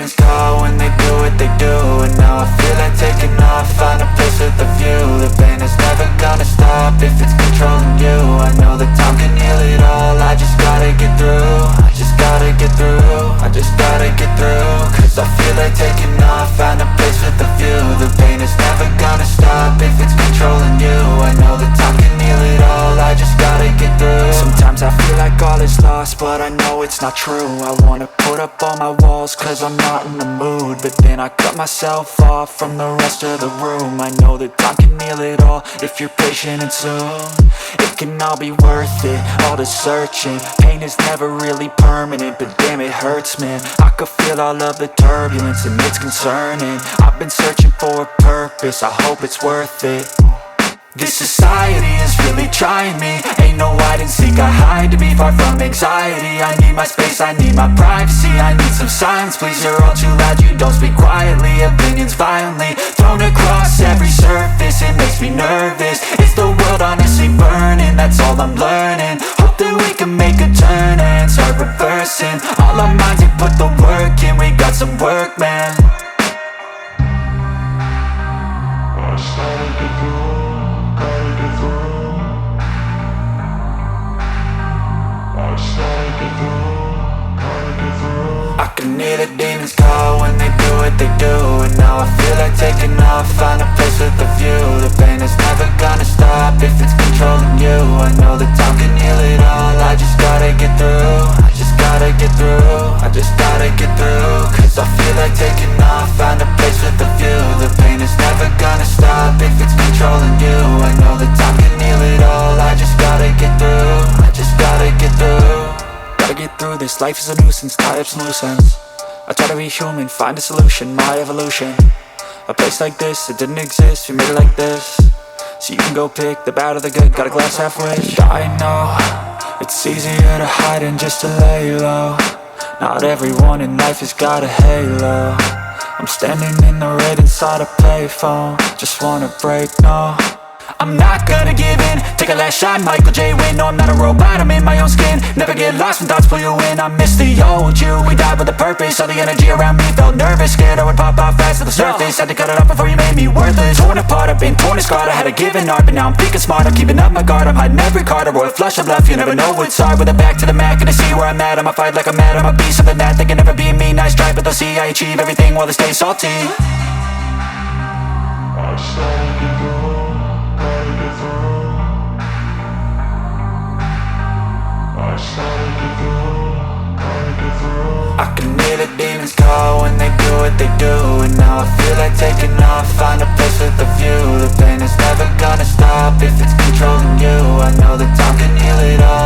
demons call when they do what they do. And now I feel like taking off, find a place with a view. The pain is never gonna stop if it's controlling you. I know that time can heal it all, I just gotta get through. I just gotta get through, I just gotta get through. Cause I feel like taking off, find a place with a view. The pain is never gonna stop if it's controlling you. I know that time can heal it all, I just gotta get through. Sometimes I feel like all is lost, but I know it's not true. I wanna put up all my walls cause I'm not in the mood, but then I cut myself off from the rest of the room. I know that time can heal it all if you're patient and soon. It can all be worth it, all the searching. Pain is never really permanent, but damn it hurts, man. I could feel all of the turbulence and it's concerning. I've been searching for a purpose, I hope it's worth it. This society is really trying me. Ain't no hide and seek, I hide to be far from anxiety. I need my space, I need my privacy. I need some silence, please, you're all too loud. You don't speak quietly, opinions violently thrown across every surface. It makes me nervous, it's the world honestly burning. That's all I'm learning, hope that we can make a turn and start reversing. All our minds, we put the work in, we got some work, man. I started to go. I can hear the demons call when they do what they do. And now I feel like taking off, find a place with a view. The pain is never gonna stop if it's controlling you. I know that time can heal it all, I just gotta get through. I just gotta get through, I just gotta get through. Cause I feel like taking off, find a place with a view. The pain is never gonna stop if it's controlling you. I know that time can heal it all, I just gotta get through. I just gotta get through. Gotta get through this, life is a nuisance, tie up some loose ends. I try to be human, find a solution, my evolution. A place like this, it didn't exist, we made it like this. So you can go pick the bad or the good, got a glass halfway. I know, it's easier to hide than just to lay low. Not everyone in life has got a halo. I'm standing in the red inside a payphone, just wanna break, no. I'm not gonna give in, take a last shot, Michael J. Win. No, I'm not a robot, I'm in my own skin. Never get lost when thoughts pull you in. I miss the old you, we died with a purpose. All the energy around me felt nervous, scared I would pop off fast to the surface. Had to cut it off before you made me worthless. Torn apart, I've been torn and scarred. I had a given art, but now I'm thinking smart. I'm keeping up my guard, I'm hiding every card. A royal flush of love, you never know what's hard. With a back to the mat, gonna see where I'm at. I'ma fight like I'm mad, I'ma be something that they can never be me. Nice try, but they'll see I achieve everything while they stay salty. I started to go, gotta get through. I started to go, gotta get through. I can hear the demons call when they do what they do. And now I feel like taking off, find a place with a view. The pain is never gonna stop if it's controlling you. I know that time can heal it all,